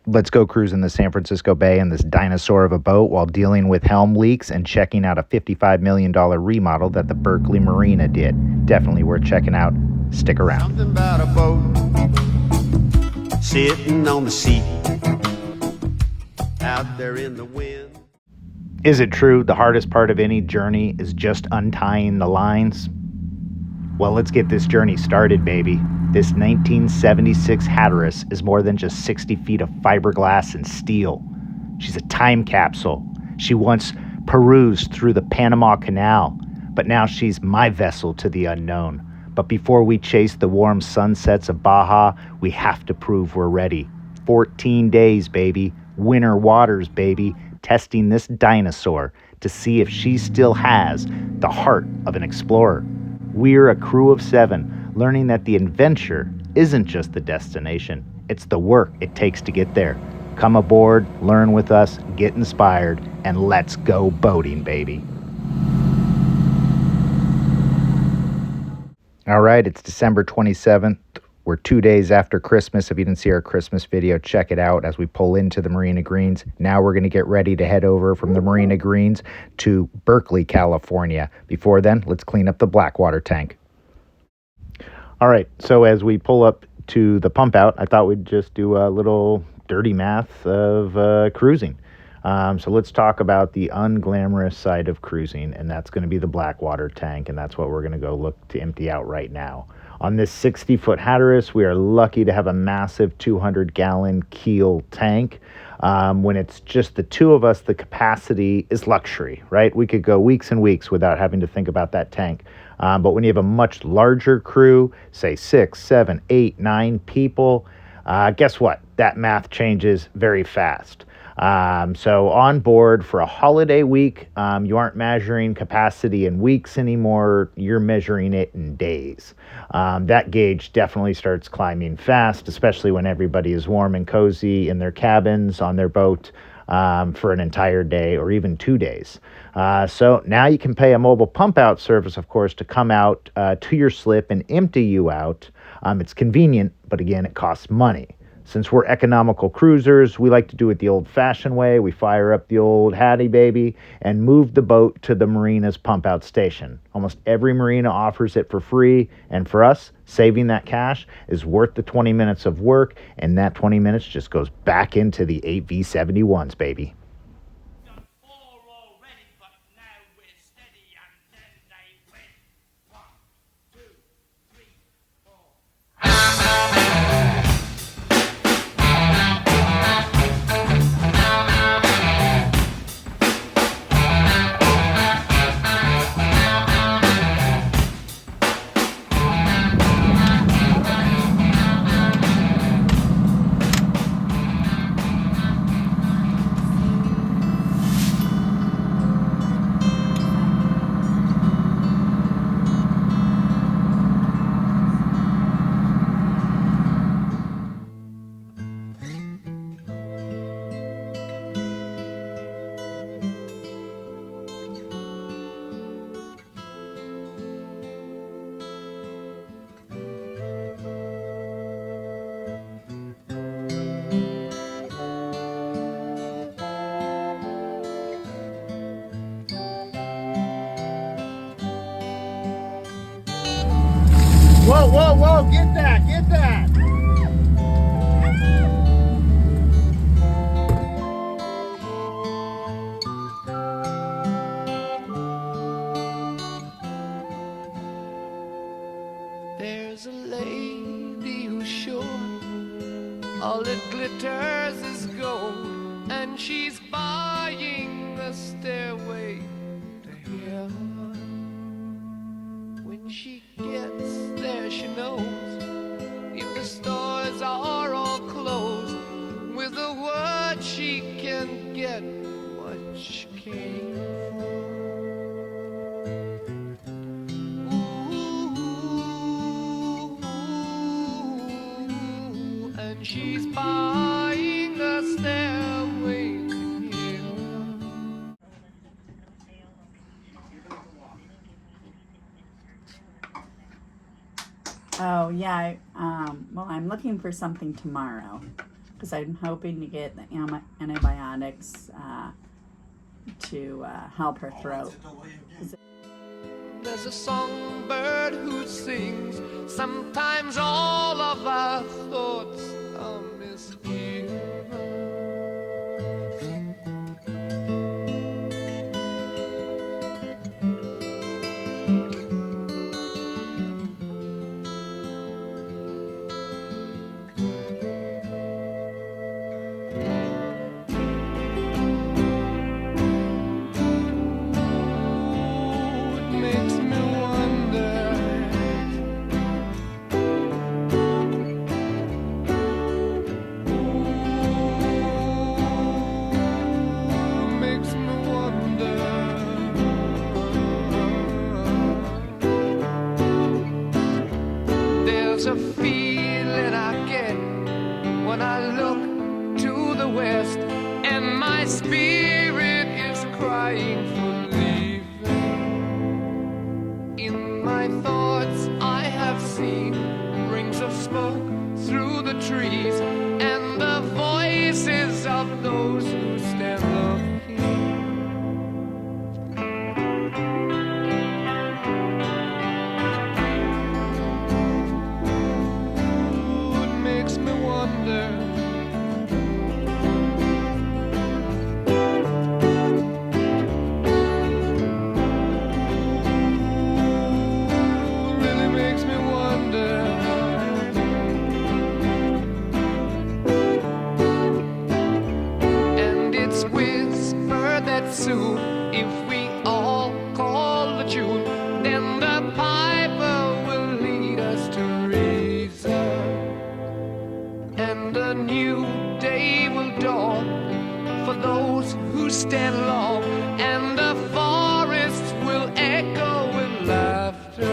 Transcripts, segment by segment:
Let's go cruising the San Francisco Bay in this dinosaur of a boat while dealing with helm leaks and checking out a $55 million remodel that the Berkeley Marina did. Definitely worth checking out. Stick around. Something about a boat sitting on the seat out there in the wind. Is it true the hardest part of any journey is just untying the lines? Well, let's get this journey started, baby. This 1976 Hatteras is more than just 60 feet of fiberglass and steel. She's a time capsule. She once perused through the Panama Canal, but now she's my vessel to the unknown. But before we chase the warm sunsets of Baja, we have to prove we're ready. 14 days, baby. Winter waters, baby. Testing this dinosaur to see if she still has the heart of an explorer. We're a crew of 7, learning that the adventure isn't just the destination, it's the work it takes to get there. Come aboard, learn with us, get inspired, and let's go boating, baby. All right, it's December 27th. We're 2 days after Christmas. If you didn't see our Christmas video, check it out as we pull into the Marina Greens. Now we're going to get ready to head over from the Marina Greens to Berkeley, California. Before then, let's clean up the Blackwater tank. All right, so as we pull up to the pump out, I thought we'd just do a little dirty math of cruising. So let's talk about the unglamorous side of cruising, and that's going to be the Blackwater tank, and that's what we're going to go look to empty out right now. On this 60-foot Hatteras, we are lucky to have a massive 200-gallon keel tank. When it's just the two of us, the capacity is luxury, right? We could go weeks and weeks without having to think about that tank. But when you have a much larger crew, say 6, 7, 8, 9 people, guess what? That math changes very fast. So on board for a holiday week, you aren't measuring capacity in weeks anymore. You're measuring it in days. That gauge definitely starts climbing fast, especially when everybody is warm and cozy in their cabins on their boat for an entire day or even 2 days. So now you can pay a mobile pump out service, of course, to come out to your slip and empty you out. It's convenient, but again, it costs money. Since we're economical cruisers, we like to do it the old-fashioned way. We fire up the old Hattie baby and move the boat to the marina's pump-out station. Almost every marina offers it for free, and for us, saving that cash is worth the 20 minutes of work, and that 20 minutes just goes back into the 8V71s, baby. Whoa, whoa, whoa, get that, get that. There's a lady who's sure all that glitters is gold, and she's buying a stairway to heaven. When she gets there, she knows if the stores are all closed, with a word she can get what she came for. Ooh, and she's buying a stairway to heaven. Oh, yeah. Well, I'm looking for something tomorrow because I'm hoping to get the antibiotics to help her throat. There's a songbird who sings. Sometimes all of our thoughts are misgiven. There's a feeling I get when I look to the west, and my spirit is crying for leaving. In my thoughts I have seen rings of smoke through the trees, and the voices of those who stand looking. Soon, if we all call the tune, then the piper will lead us to reason, and a new day will dawn for those who stand long, and the forests will echo with laughter.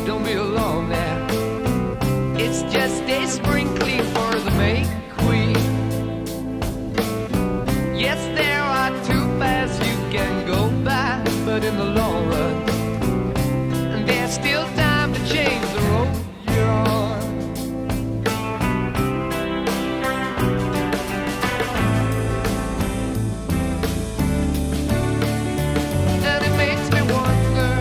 Don't be alone there. It's just a sprinkling for the May Queen. Yes, there are two paths you can go by, but in the long run, there's still time to change the road you're on. And it makes me wonder,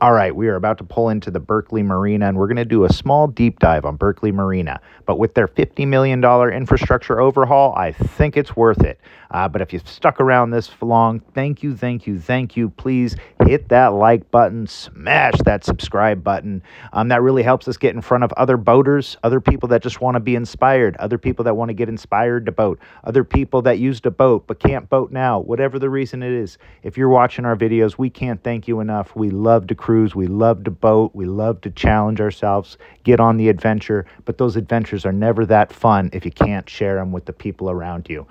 All right, we are about to pull into the Berkeley Marina, and we're going to do a small deep dive on Berkeley Marina. But with their $50 million infrastructure overhaul, I think it's worth it. But if you've stuck around this long, thank you, thank you, thank you. Please hit that like button, smash that subscribe button. That really helps us get in front of other boaters, other people that just want to be inspired, other people that want to get inspired to boat, other people that used to boat but can't boat now, whatever the reason it is. If you're watching our videos, we can't thank you enough. We love to cruise, we love to boat, we love to challenge ourselves, get on the adventure, but those adventures are never that fun if you can't share them with the people around you.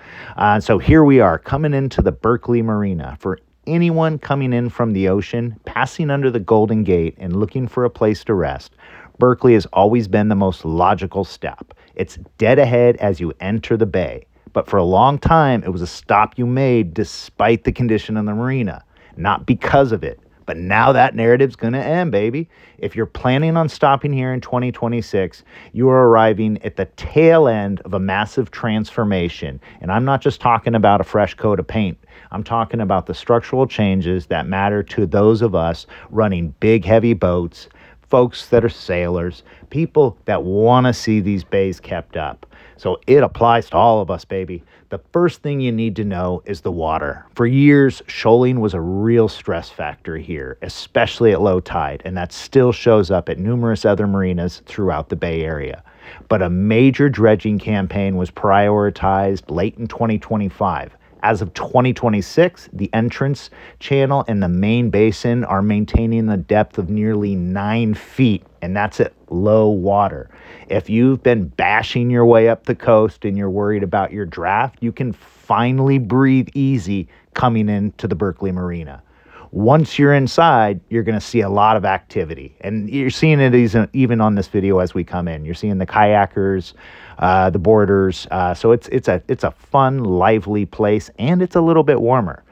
So here we are coming into the Berkeley Marina. For anyone coming in from the ocean, passing under the Golden Gate and looking for a place to rest, Berkeley has always been the most logical stop. It's dead ahead as you enter the bay. But for a long time, it was a stop you made despite the condition of the marina, not because of it. But now that narrative's going to end, baby. If you're planning on stopping here in 2026, you are arriving at the tail end of a massive transformation. And I'm not just talking about a fresh coat of paint. I'm talking about the structural changes that matter to those of us running big, heavy boats, folks that are sailors, people that want to see these bays kept up. So it applies to all of us, baby. The first thing you need to know is the water. For years, shoaling was a real stress factor here, especially at low tide, and that still shows up at numerous other marinas throughout the Bay Area. But a major dredging campaign was prioritized late in 2025. As of 2026, the entrance channel and the main basin are maintaining the depth of nearly 9 feet, and that's at low water. If you've been bashing your way up the coast and you're worried about your draft, you can finally breathe easy coming into the Berkeley Marina. Once you're inside, you're going to see a lot of activity. And you're seeing it even on this video as we come in. You're seeing the kayakers, the boarders. So it's a fun, lively place, and it's a little bit warmer.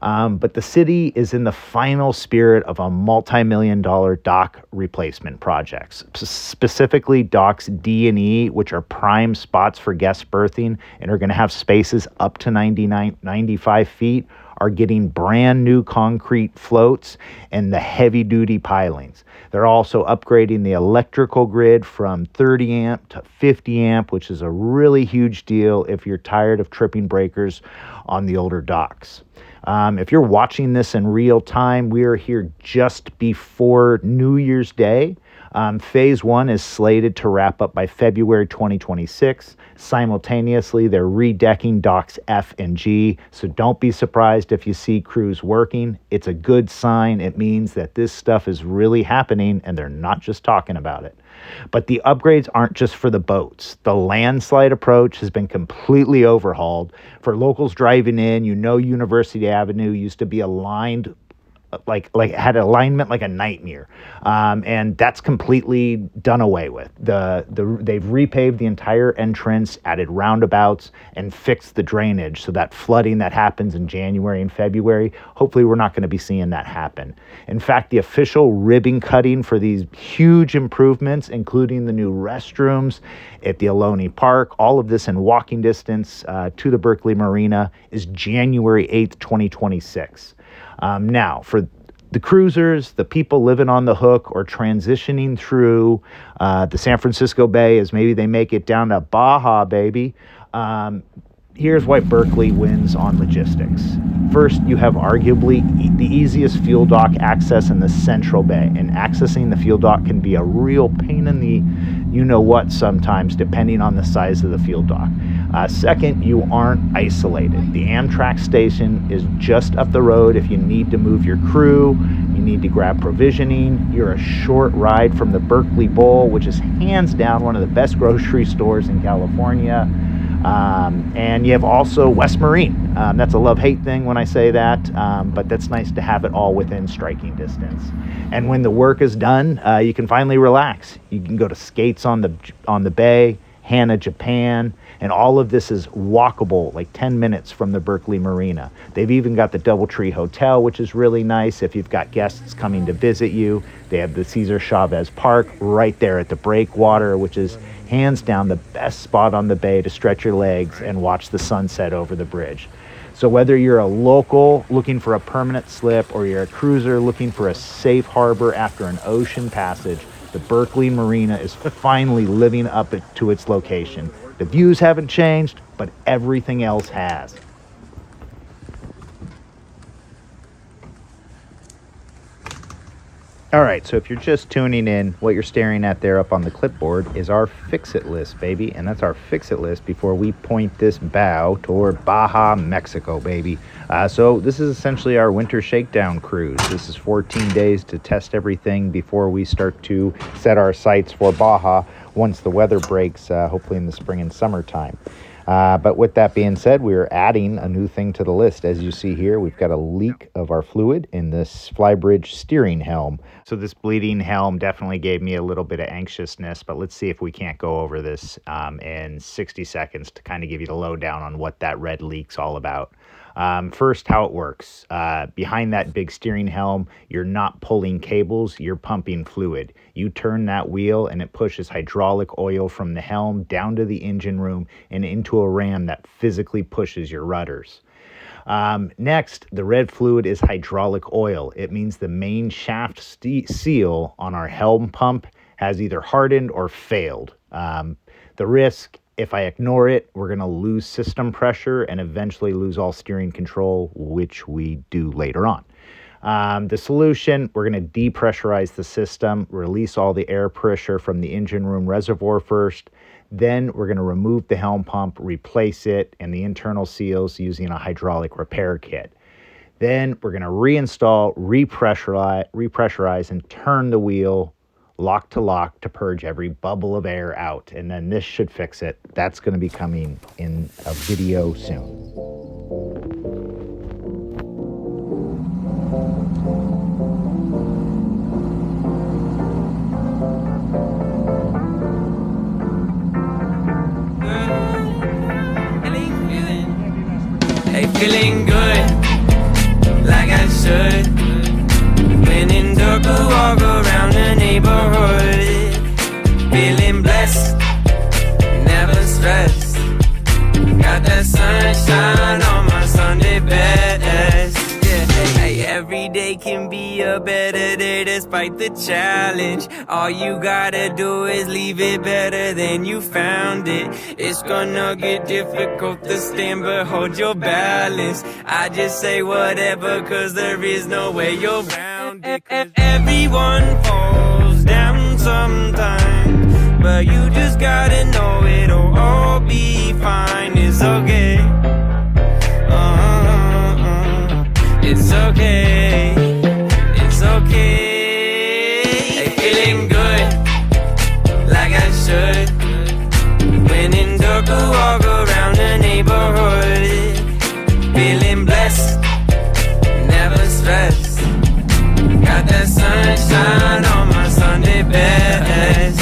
But the city is in the final spirit of a multi-million-dollar dock replacement projects, specifically docks D and E, which are prime spots for guest berthing and are going to have spaces up to 95 feet, are getting brand new concrete floats and the heavy duty pilings. They're also upgrading the electrical grid from 30 amp to 50 amp, which is a really huge deal if you're tired of tripping breakers on the older docks. If you're watching this in real time, we are here just before New Year's Day. Phase 1 is slated to wrap up by February 2026. Simultaneously, they're redecking docks F and G, so don't be surprised if you see crews working. It's a good sign. It means that this stuff is really happening and they're not just talking about it. But the upgrades aren't just for the boats. The landslide approach has been completely overhauled. For locals driving in, University Avenue used to be aligned like had alignment like a nightmare, and that's completely done away with. They've repaved the entire entrance, added roundabouts, and fixed the drainage so that flooding that happens in January and February, hopefully we're not going to be seeing that happen. In fact, the official ribbon cutting for these huge improvements, including the new restrooms at the Ohlone Park, all of this in walking distance to the Berkeley Marina, is January 8th, 2026. Now, for the cruisers, the people living on the hook or transitioning through the San Francisco Bay as maybe they make it down to Baja, baby, here's why Berkeley wins on logistics. First, you have arguably the easiest fuel dock access in the Central Bay, and accessing the fuel dock can be a real pain in the you-know-what sometimes, depending on the size of the fuel dock. Second, you aren't isolated. The Amtrak station is just up the road if you need to move your crew, you need to grab provisioning. You're a short ride from the Berkeley Bowl, which is hands down one of the best grocery stores in California. And you have also West Marine. That's a love-hate thing when I say that, but that's nice to have it all within striking distance. And when the work is done, you can finally relax. You can go to skates on the bay, Hana, Japan, and all of this is walkable, like 10 minutes from the Berkeley Marina. They've even got the DoubleTree Hotel, which is really nice if you've got guests coming to visit you. They have the Cesar Chavez Park right there at the breakwater, which is hands down the best spot on the bay to stretch your legs and watch the sunset over the bridge. So whether you're a local looking for a permanent slip or you're a cruiser looking for a safe harbor after an ocean passage, the Berkeley Marina is finally living up to its location. The views haven't changed, but everything else has. All right, so if you're just tuning in, what you're staring at there up on the clipboard is our fix-it list, baby. And that's our fix-it list before we point this bow toward Baja, Mexico, baby. So this is essentially our Winter Shakedown Cruise. This is 14 days to test everything before we start to set our sights for Baja once the weather breaks, hopefully in the spring and summertime. But with that being said, we're adding a new thing to the list. As you see here, we've got a leak of our fluid in this flybridge steering helm. So this bleeding helm definitely gave me a little bit of anxiousness, but let's see if we can't go over this in 60 seconds to kind of give you the lowdown on what that red leak's all about. First, how it works. Behind that big steering helm, you're not pulling cables, you're pumping fluid. You turn that wheel and it pushes hydraulic oil from the helm down to the engine room and into a ram that physically pushes your rudders. Next, the red fluid is hydraulic oil. It means the main shaft seal on our helm pump has either hardened or failed. The risk, if I ignore it, we're going to lose system pressure and eventually lose all steering control, which we do later on. The solution, we're going to depressurize the system, release all the air pressure from the engine room reservoir first. Then we're going to remove the helm pump, replace it and the internal seals using a hydraulic repair kit. Then we're going to reinstall, repressurize and turn the wheel lock to purge every bubble of air out. And then this should fix it. That's going to be coming in a video soon. Hey, feeling good, like I should. When in dark, I walk around the neighborhood. Feeling blessed, never stressed. Got that sunshine on my Sunday best. Yeah, hey, every day can be a better day despite the challenge. All you gotta do is leave it better than you found it. It's gonna get difficult to stand, but hold your balance. I just say whatever, cause there is no way you're around it. Everyone falls down sometimes, but you just gotta know it'll all be fine. It's okay. It's okay. It's okay. Hey, feeling good, like I should. When in dark, I walk around the neighborhood. Feeling blessed, never stressed. Got that sunshine on my Sunday best.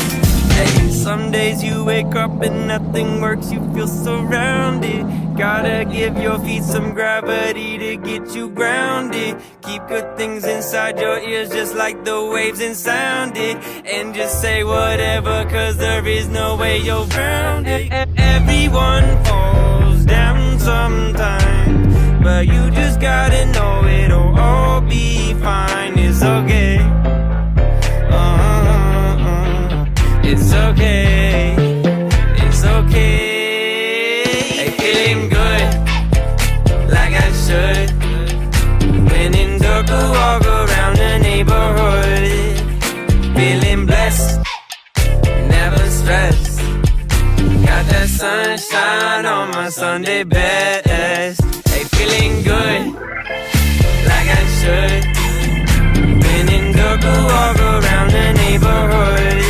Hey, some days you wake up and nothing works, you feel surrounded. Gotta give your feet some gravity to get you grounded. Keep good things inside your ears just like the waves and sound it. And just say whatever, cause there is no way you're grounded. Everyone falls down sometimes, but you just gotta know it'll all be fine. It's okay. It's okay. It's okay. Hey, feeling good, like I should. When in dark, I walk around the neighborhood. Feeling blessed, never stressed. Got that sunshine on my Sunday best. Hey, feeling good, like I should. When in dark, I walk around the neighborhood.